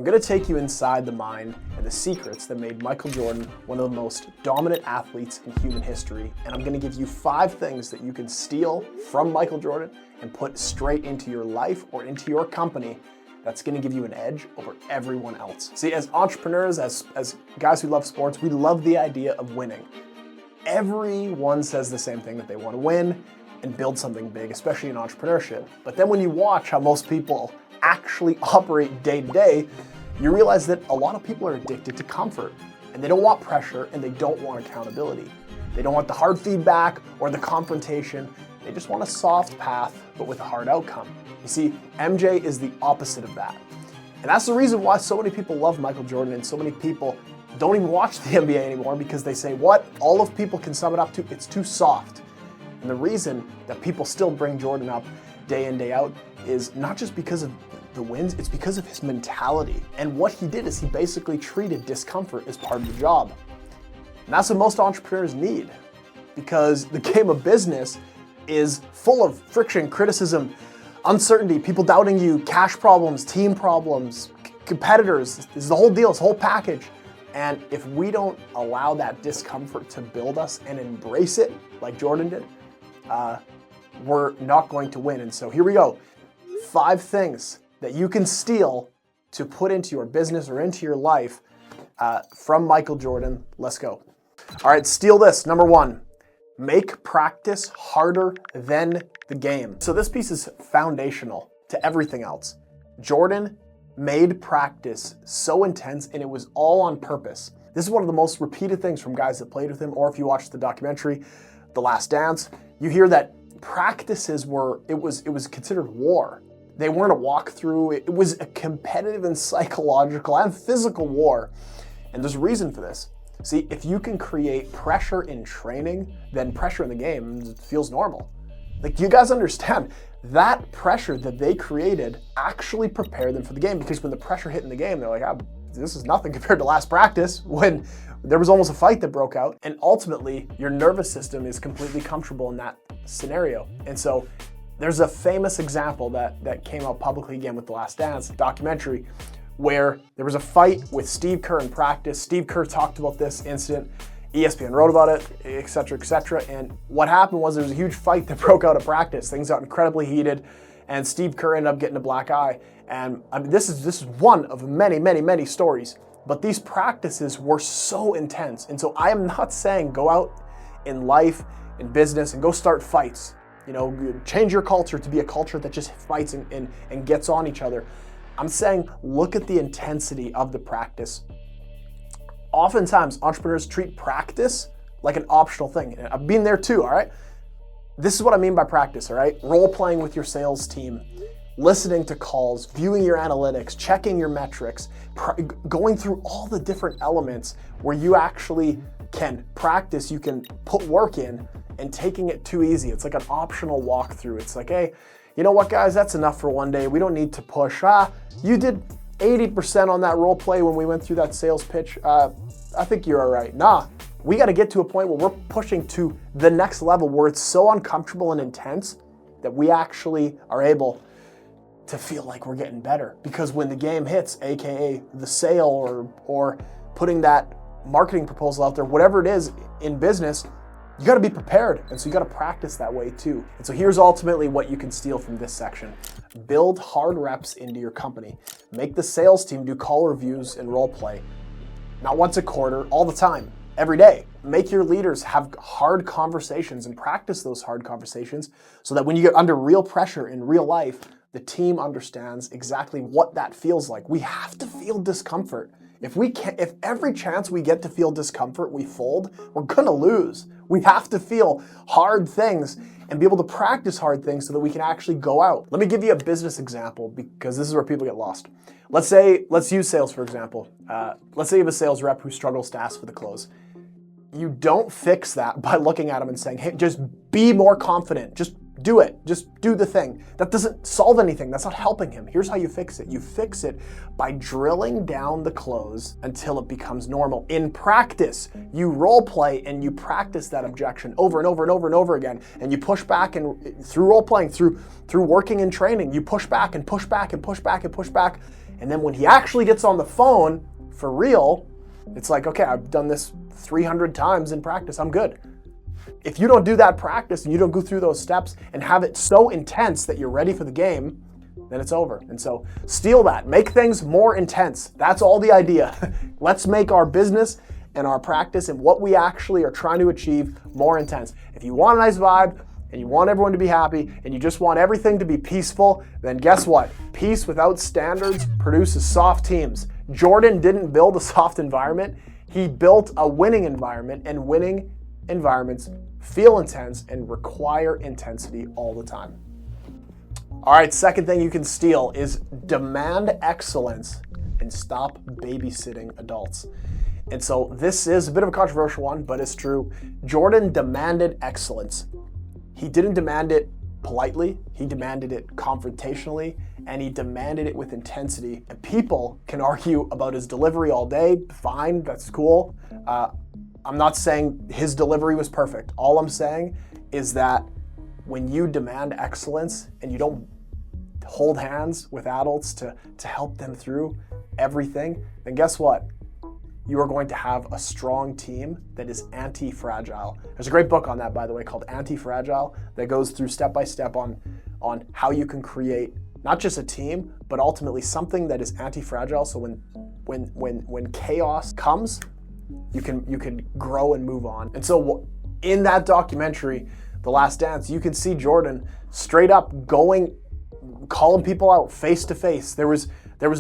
I'm gonna take you inside the mind and the secrets that made Michael Jordan one of the most dominant athletes in human history. And I'm gonna give you 5 things that you can steal from Michael Jordan and put straight into your life or into your company that's gonna give you an edge over everyone else. See, as entrepreneurs, as guys who love sports, we love the idea of winning. Everyone says the same thing, that they wanna win and build something big, especially in entrepreneurship. But then when you watch how most people actually operate day to day, you realize that a lot of people are addicted to comfort, and they don't want pressure and they don't want accountability. They don't want the hard feedback or the confrontation. They just want a soft path, but with a hard outcome. You see, MJ is the opposite of that. And that's the reason why so many people love Michael Jordan and so many people don't even watch the NBA anymore, because they say, what all of people can sum it up to, it's too soft. And the reason that people still bring Jordan up day in, day out is not just because of the wins, it's because of his mentality. And what he did is he basically treated discomfort as part of the job. And that's what most entrepreneurs need, because the game of business is full of friction, criticism, uncertainty, people doubting you, cash problems, team problems, competitors. This is the whole deal, this whole package. And if we don't allow that discomfort to build us and embrace it like Jordan did, we're not going to win. And so here we go. 5 things that you can steal to put into your business or into your life from Michael Jordan. Let's go. All right, steal this. Number 1, make practice harder than the game. So this piece is foundational to everything else. Jordan made practice so intense, and it was all on purpose. This is one of the most repeated things from guys that played with him, or if you watch the documentary, The Last Dance, you hear that practices were, it was considered war. They weren't a walkthrough. It was a competitive and psychological and physical war. And there's a reason for this. See, if you can create pressure in training, then pressure in the game feels normal. Like, you guys understand, that pressure that they created actually prepared them for the game, because when the pressure hit in the game, they're like, this is nothing compared to last practice when there was almost a fight that broke out. And ultimately, your nervous system is completely comfortable in that scenario. And so there's a famous example that came out publicly again with The Last Dance documentary, where there was a fight with Steve Kerr in practice. Steve Kerr talked about this incident. ESPN wrote about it, et cetera, and what happened was there was a huge fight that broke out at practice. Things got incredibly heated, and Steve Kerr ended up getting a black eye. And I mean, this is one of many stories, but these practices were so intense. And so I am not saying go out in life, in business, and go start fights. You know, change your culture to be a culture that just fights and gets on each other. I'm saying look at the intensity of the practice. Oftentimes, entrepreneurs treat practice like an optional thing. And I've been there too, all right? This is what I mean by practice, all right? Role-playing with your sales team, listening to calls, viewing your analytics, checking your metrics, going through all the different elements where you actually can practice, you can put work in, and taking it too easy. It's like an optional walkthrough. It's like, hey, you know what, guys? That's enough for one day. We don't need to push. You did 80% on that role play when we went through that sales pitch. I think you're all right. Nah, we got to get to a point where we're pushing to the next level where it's so uncomfortable and intense that we actually are able to feel like we're getting better. Because when the game hits, AKA the sale or putting that marketing proposal out there, whatever it is in business, you got to be prepared. And so you got to practice that way too. And so here's ultimately what you can steal from this section. Build hard reps into your company. Make the sales team do call reviews and role play. Not once a quarter, all the time, every day. Make your leaders have hard conversations and practice those hard conversations so that when you get under real pressure in real life, the team understands exactly what that feels like. We have to feel discomfort. If every chance we get to feel discomfort, we fold, we're gonna lose. We have to feel hard things and be able to practice hard things so that we can actually go out. Let me give you a business example, because this is where people get lost. Let's use sales for example. Let's say you have a sales rep who struggles to ask for the close. You don't fix that by looking at them and saying, hey, just be more confident. Just do it. Just do the thing. That doesn't solve anything. That's not helping him. Here's how you fix it. You fix it by drilling down the close until it becomes normal. In practice, you role play and you practice that objection over and over and over and over again. And you push back, and through role playing, through working and training, you push back and push back and push back and push back. And then when he actually gets on the phone for real, it's like, okay, I've done this 300 times in practice, I'm good. If you don't do that practice and you don't go through those steps and have it so intense that you're ready for the game, then it's over. And so steal that, make things more intense. That's all the idea. Let's make our business and our practice and what we actually are trying to achieve more intense. If you want a nice vibe and you want everyone to be happy and you just want everything to be peaceful, then guess what? Peace without standards produces soft teams. Jordan didn't build a soft environment. He built a winning environment, and winning environments feel intense and require intensity all the time. All right, second thing you can steal is demand excellence and stop babysitting adults. And so this is a bit of a controversial one, but it's true. Jordan demanded excellence. He didn't demand it politely, he demanded it confrontationally, and he demanded it with intensity. And people can argue about his delivery all day, fine, that's cool. I'm not saying his delivery was perfect. All I'm saying is that when you demand excellence and you don't hold hands with adults to help them through everything, then guess what? You are going to have a strong team that is anti-fragile. There's a great book on that, by the way, called Anti-Fragile, that goes through step by step on how you can create not just a team, but ultimately something that is anti-fragile. So when chaos comes, you can grow and move on. And so in that documentary, The Last Dance, you can see Jordan straight up calling people out face to face. There was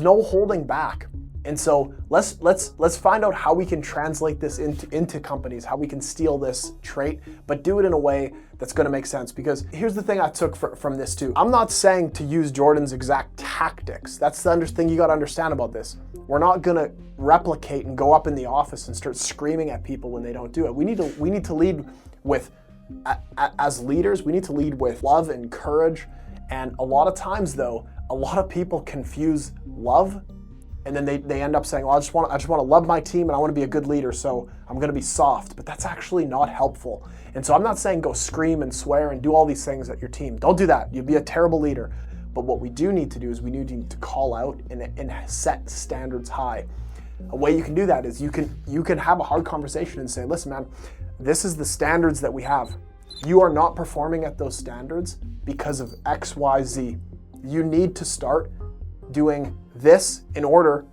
no holding back. And so let's find out how we can translate this into companies, how we can steal this trait, but do it in a way that's going to make sense. Because here's the thing I took from this too. I'm not saying to use Jordan's exact tactics. That's the thing you got to understand about this. We're not going to replicate and go up in the office and start screaming at people when they don't do it. We need to lead with, as leaders, we need to lead with love and courage. And a lot of times though, a lot of people confuse love, and then they end up saying, well, I just want to love my team and I want to be a good leader, so I'm going to be soft. But that's actually not helpful. And so I'm not saying go scream and swear and do all these things at your team. Don't do that. You'd be a terrible leader. But what we do need to do is we need to call out and set standards high. A way you can do that is you can have a hard conversation and say, listen, man, this is the standards that we have. You are not performing at those standards because of X, Y, Z. You need to start doing this in order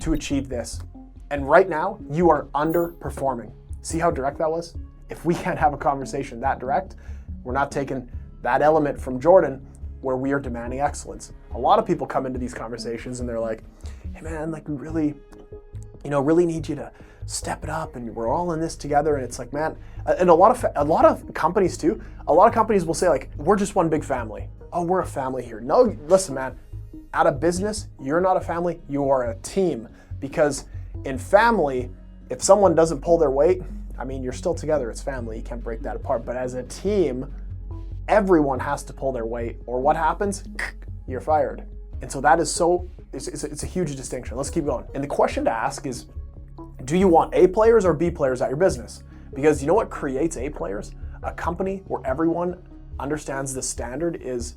to achieve this. And right now, you are underperforming. See how direct that was? If we can't have a conversation that direct, we're not taking that element from Jordan where we are demanding excellence. A lot of people come into these conversations and they're like, hey man, like we really need you to step it up and we're all in this together. And it's like, man, and a lot of companies too, a lot of companies will say like, we're just one big family. Oh, we're a family here. No, listen, man, at a business, you're not a family, you are a team. Because in family, if someone doesn't pull their weight, I mean, you're still together, it's family, you can't break that apart. But as a team, everyone has to pull their weight, or what happens? You're fired. And so that is it's a huge distinction. Let's keep going. And the question to ask is, do you want A players or B players at your business? Because you know what creates A players? A company where everyone understands the standard is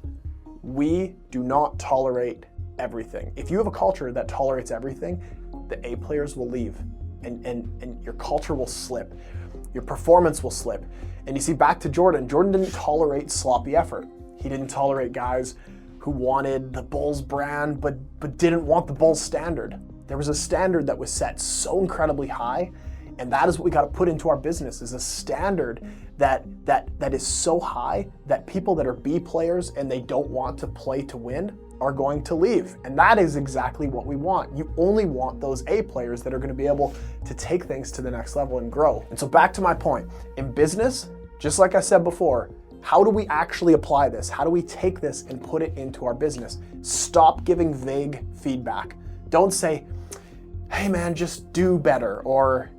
we do not tolerate everything. If you have a culture that tolerates everything, the A players will leave and your culture will slip. Your performance will slip. And you see, back to Jordan didn't tolerate sloppy effort. He didn't tolerate guys who wanted the Bulls brand but didn't want the Bulls standard. There was a standard that was set so incredibly high, and that is what we got to put into our business, is a standard that is so high that people that are B players and they don't want to play to win are going to leave. And that is exactly what we want. You only want those A players that are going to be able to take things to the next level and grow. And so back to my point, in business, just like I said before, how do we actually apply this? How do we take this and put it into our business? Stop giving vague feedback. Don't say, hey man, just do better, or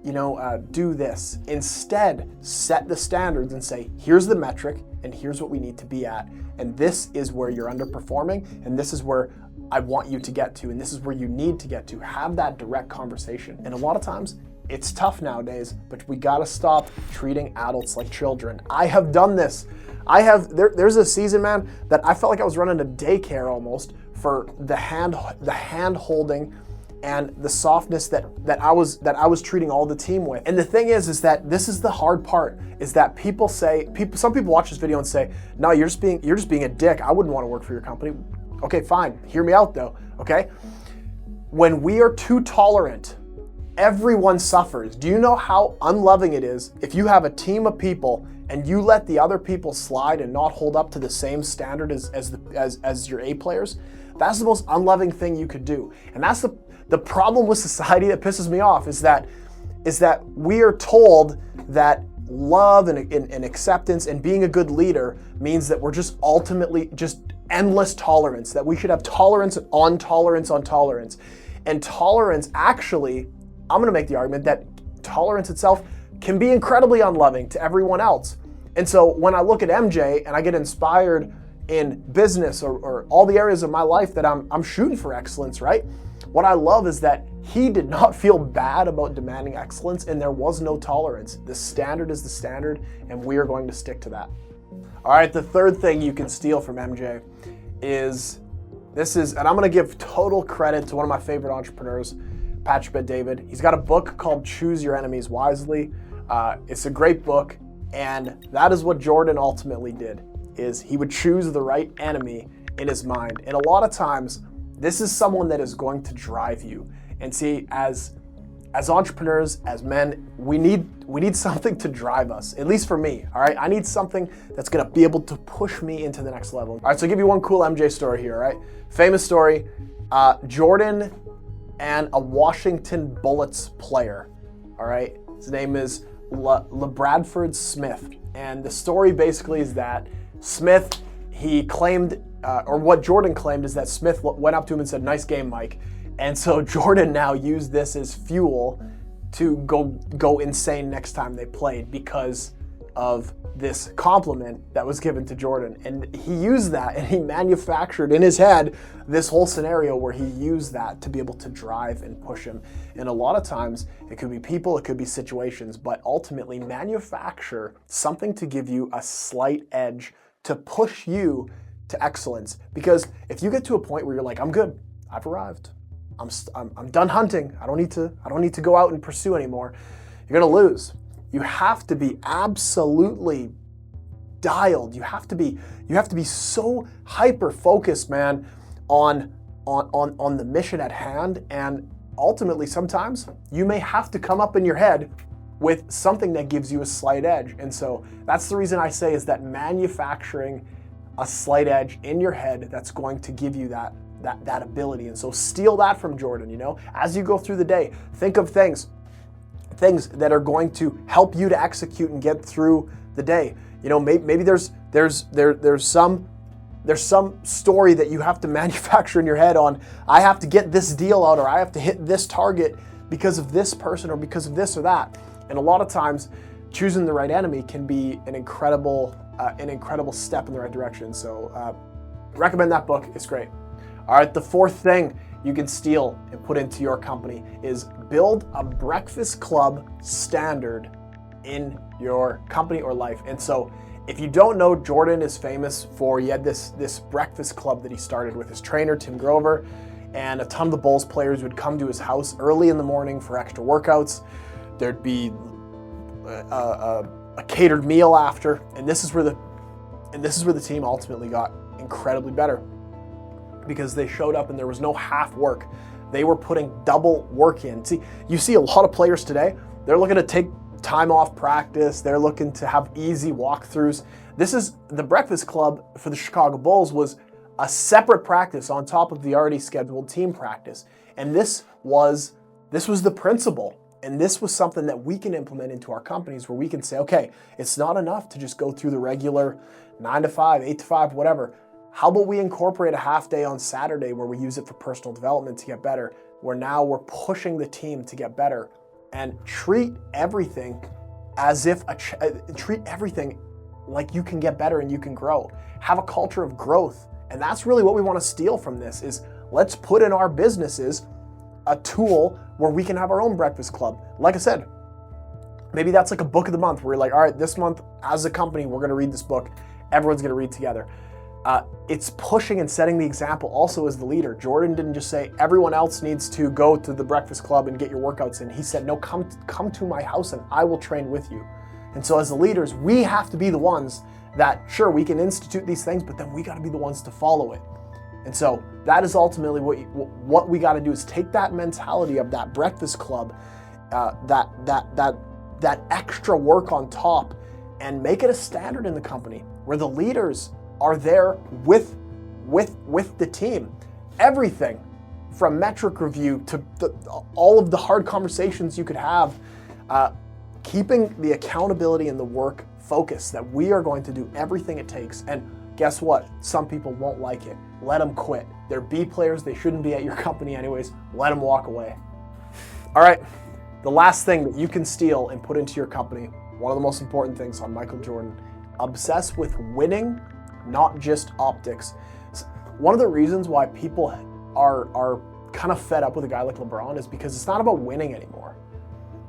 do this. Instead, set the standards and say, here's the metric and here's what we need to be at. And this is where you're underperforming, and this is where I want you to get to, and this is where you need to get to. Have that direct conversation. And a lot of times, it's tough nowadays, but we gotta stop treating adults like children. I have done this. There's a season, man, that I felt like I was running a daycare almost for the hand holding and the softness that I was treating all the team with. And the thing is that this is the hard part, is that some people watch this video and say, no, you're just being a dick. I wouldn't want to work for your company. Okay, fine. Hear me out though, okay? When we are too tolerant, everyone suffers. Do you know how unloving it is if you have a team of people and you let the other people slide and not hold up to the same standard as your A players? That's the most unloving thing you could do. And that's the problem with society that pisses me off, is that we are told that love and acceptance and being a good leader means that we're just ultimately just endless tolerance, that we should have tolerance on tolerance on tolerance. And tolerance, actually, I'm gonna make the argument that tolerance itself can be incredibly unloving to everyone else. And so when I look at MJ and I get inspired in business or all the areas of my life that I'm shooting for excellence, right? What I love is that he did not feel bad about demanding excellence, and there was no tolerance. The standard is the standard, and we are going to stick to that. All right, the third thing you can steal from MJ is, and I'm gonna give total credit to one of my favorite entrepreneurs, Patrick Bet-David. He's got a book called Choose Your Enemies Wisely. It's a great book, and that is what Jordan ultimately did, is he would choose the right enemy in his mind. And a lot of times, this is someone that is going to drive you. And see, as entrepreneurs, as men, we need something to drive us, at least for me, all right? I need something that's gonna be able to push me into the next level. All right, so I'll give you one cool MJ story here, all right? Famous story, Jordan and a Washington Bullets player, all right? His name is LeBradford Smith. And the story basically is that Smith, he claimed, or what Jordan claimed is that Smith went up to him and said, "Nice game, Mike." And so Jordan now used this as fuel to go insane next time they played because of this compliment that was given to Jordan. And he used that, and he manufactured in his head this whole scenario where he used that to be able to drive and push him. And a lot of times it could be people, it could be situations, but ultimately manufacture something to give you a slight edge to push you to excellence. Because if you get to a point where you're like, I'm good, I've arrived, I'm done hunting, I don't need to go out and pursue anymore, you're gonna lose. You have to be absolutely dialed. You have to be so hyper focused, man, on the mission at hand. And ultimately, sometimes you may have to come up in your head with something that gives you a slight edge. And so that's the reason I say is that manufacturing a slight edge in your head that's going to give you that ability. And so steal that from Jordan, you know, as you go through the day, think of things that are going to help you to execute and get through the day. You know, maybe there's some story that you have to manufacture in your head on, I have to get this deal out, or I have to hit this target because of this person or because of this or that. And a lot of times choosing the right enemy can be an incredible step in the right direction. So recommend that book, it's great. All right, the fourth thing you can steal and put into your company is build a breakfast club standard in your company or life. And so if you don't know, Jordan is famous for, he had this breakfast club that he started with his trainer, Tim Grover, and a ton of the Bulls players would come to his house early in the morning for extra workouts. There'd be a catered meal after, and this is where the team ultimately got incredibly better, because they showed up and there was no half work. They were putting double work in. See, you see a lot of players today, they're looking to take time off practice. They're looking to have easy walkthroughs. This is the breakfast club for the Chicago Bulls was a separate practice on top of the already scheduled team practice. And this was the principle. And this was something that we can implement into our companies, where we can say, okay, it's not enough to just go through the regular 9 to 5, 8 to 5, whatever. How about we incorporate a half day on Saturday where we use it for personal development to get better, where now we're pushing the team to get better, and treat everything treat everything like you can get better and you can grow. Have a culture of growth. And that's really what we want to steal from this is, let's put in our businesses a tool where we can have our own breakfast club. Like I said, maybe that's like a book of the month where you're like, all right, this month as a company, we're going to read this book. Everyone's going to read together. It's pushing and setting the example also as the leader. Jordan didn't just say, everyone else needs to go to the breakfast club and get your workouts in. He said, no, come to my house and I will train with you. And so as the leaders, we have to be the ones that, sure, we can institute these things, but then we got to be the ones to follow it. And so that is ultimately what we got to do, is take that mentality of that breakfast club, that extra work on top, and make it a standard in the company where the leaders are there with the team. Everything from metric review to all of the hard conversations you could have, keeping the accountability and the work focused that we are going to do everything it takes. And guess what? Some people won't like it. Let them quit. They're B players. They shouldn't be at your company anyways. Let them walk away. All right. The last thing that you can steal and put into your company, one of the most important things on Michael Jordan: obsess with winning, not just optics. One of the reasons why people are kind of fed up with a guy like LeBron is because it's not about winning anymore.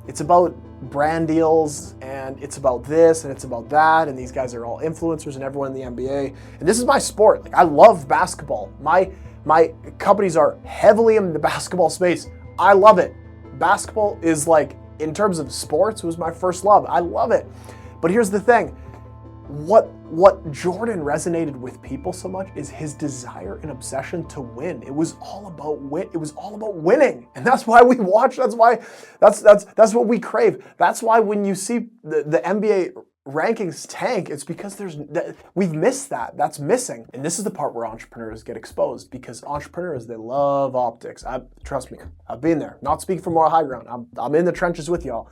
It's about brand deals, and it's about this, and it's about that, and these guys are all influencers and everyone in the NBA. And this is my sport. Like, I love basketball. My companies are heavily in the basketball space. I love it. Basketball is, like, in terms of sports, it was my first love. I love it. But here's the thing. What Jordan resonated with people so much is his desire and obsession to win. It was all about It was all about winning, and that's why we watch. That's what we crave. That's why when you see the NBA rankings tank, it's because we've missed that. That's missing, and this is the part where entrepreneurs get exposed, because entrepreneurs, they love optics. Trust me, I've been there. Not speaking from moral high ground. I'm in the trenches with y'all.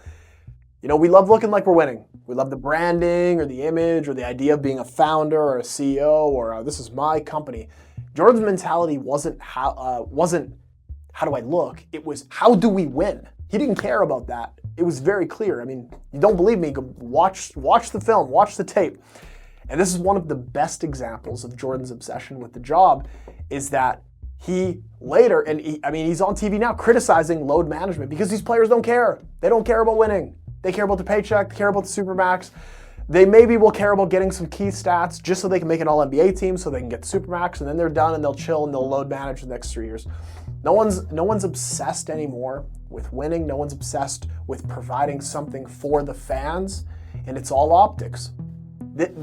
You know, we love looking like we're winning. We love the branding or the image or the idea of being a founder or a CEO or this is my company. Jordan's mentality wasn't how do I look? It was, how do we win? He didn't care about that. It was very clear. I mean, you don't believe me? Go watch the film, watch the tape. And this is one of the best examples of Jordan's obsession with the job, is that he later, he's on TV now criticizing load management because these players don't care. They don't care about winning. They care about the paycheck, they care about the Supermax. They maybe will care about getting some key stats just so they can make an all-NBA team so they can get the Supermax, and then they're done and they'll chill and they'll load manage the next 3 years. No one's obsessed anymore with winning. No one's obsessed with providing something for the fans, and it's all optics. And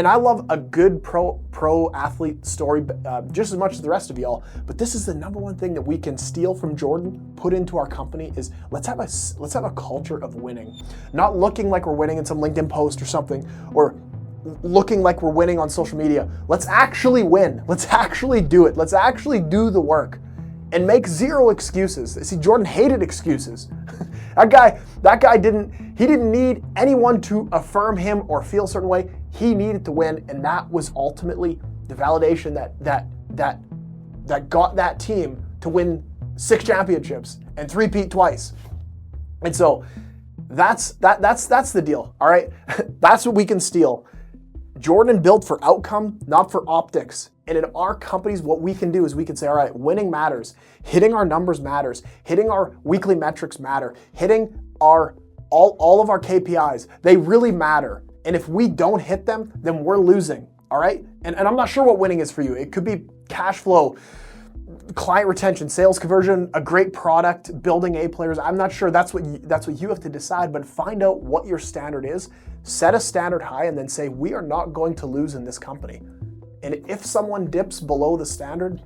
I love a good pro athlete story just as much as the rest of y'all. But this is the number one thing that we can steal from Jordan, put into our company, is let's have a culture of winning, not looking like we're winning in some LinkedIn post or something, or looking like we're winning on social media. Let's actually win. Let's actually do it. Let's actually do the work and make zero excuses. See, Jordan hated excuses. That guy didn't need anyone to affirm him or feel a certain way. He needed to win, and that was ultimately the validation that got that team to win 6 championships and three-peat twice. And so that's the deal. All right, that's what we can steal. Jordan built for outcome, not for optics. And in our companies, what we can do is we can say, all right, winning matters. Hitting our numbers matters. Hitting our weekly metrics matter. Hitting all of our KPIs, they really matter. And if we don't hit them, then we're losing, all right? And I'm not sure what winning is for you. It could be cash flow, client retention, sales conversion, a great product, building A players. I'm not sure. That's what you have to decide, but find out what your standard is. Set a standard high and then say, we are not going to lose in this company. And if someone dips below the standard,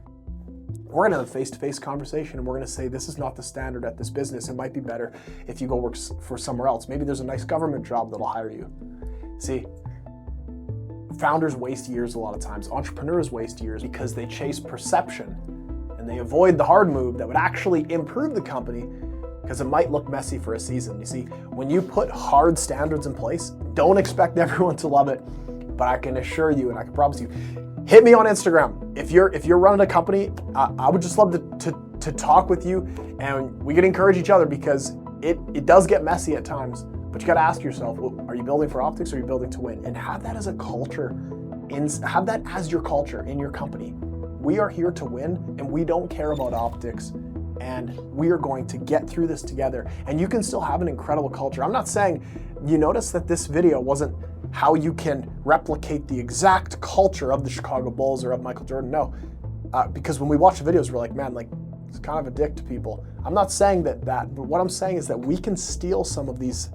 we're going to have a face-to-face conversation and we're going to say, this is not the standard at this business. It might be better if you go work for somewhere else. Maybe there's a nice government job that'll hire you. See, founders waste years a lot of times. Entrepreneurs waste years because they chase perception and they avoid the hard move that would actually improve the company, because it might look messy for a season. You see, when you put hard standards in place, don't expect everyone to love it. But I can assure you, and I can promise you, hit me on Instagram. If you're running a company, I would just love to talk with you, and we can encourage each other, because it does get messy at times. But you got to ask yourself, well, are you building for optics or are you building to win? And have that as a culture. Have that as your culture in your company. We are here to win, and we don't care about optics. And we are going to get through this together. And you can still have an incredible culture. I'm not saying, you notice that this video wasn't how you can replicate the exact culture of the Chicago Bulls or of Michael Jordan. No, because when we watch the videos, we're like, man, like, it's kind of a dick to people. I'm not saying that, but what I'm saying is that we can steal some of these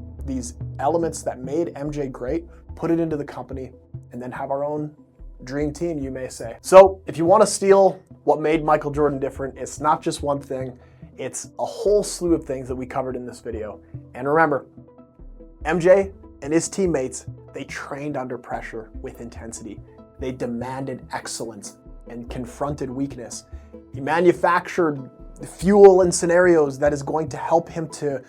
elements that made MJ great, put it into the company, and then have our own dream team, you may say. So if you want to steal what made Michael Jordan different, it's not just one thing, it's a whole slew of things that we covered in this video. And remember, MJ and his teammates, they trained under pressure with intensity. They demanded excellence and confronted weakness. He manufactured fuel and scenarios that is going to help him to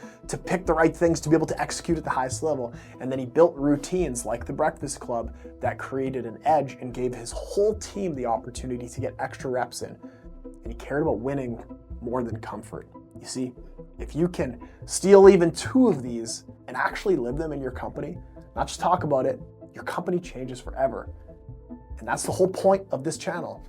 pick the right things to be able to execute at the highest level. And then he built routines like the Breakfast Club that created an edge and gave his whole team the opportunity to get extra reps in. And he cared about winning more than comfort. You see, if you can steal even 2 of these and actually live them in your company, not just talk about it, your company changes forever. And that's the whole point of this channel.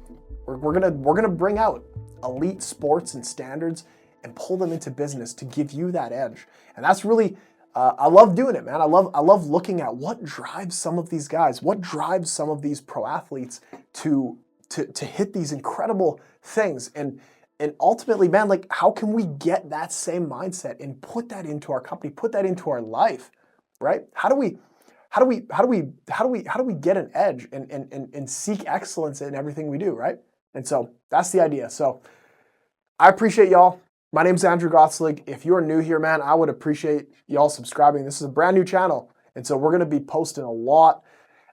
We're gonna bring out elite sports and standards and pull them into business to give you that edge. And that's really, I love doing it, man. I love looking at what drives some of these guys, what drives some of these pro athletes to hit these incredible things. And ultimately, man, like, how can we get that same mindset and put that into our company, put that into our life, right? How do we get an edge and seek excellence in everything we do, right? And so that's the idea. So I appreciate y'all. My name's Andrew Gottselig. If you're new here, man, I would appreciate y'all subscribing. This is a brand new channel. And so we're going to be posting a lot.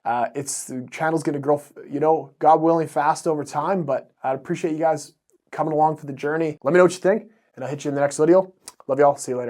The channel's going to grow, God willing, fast over time, but I'd appreciate you guys coming along for the journey. Let me know what you think, and I'll hit you in the next video. Love y'all. See you later.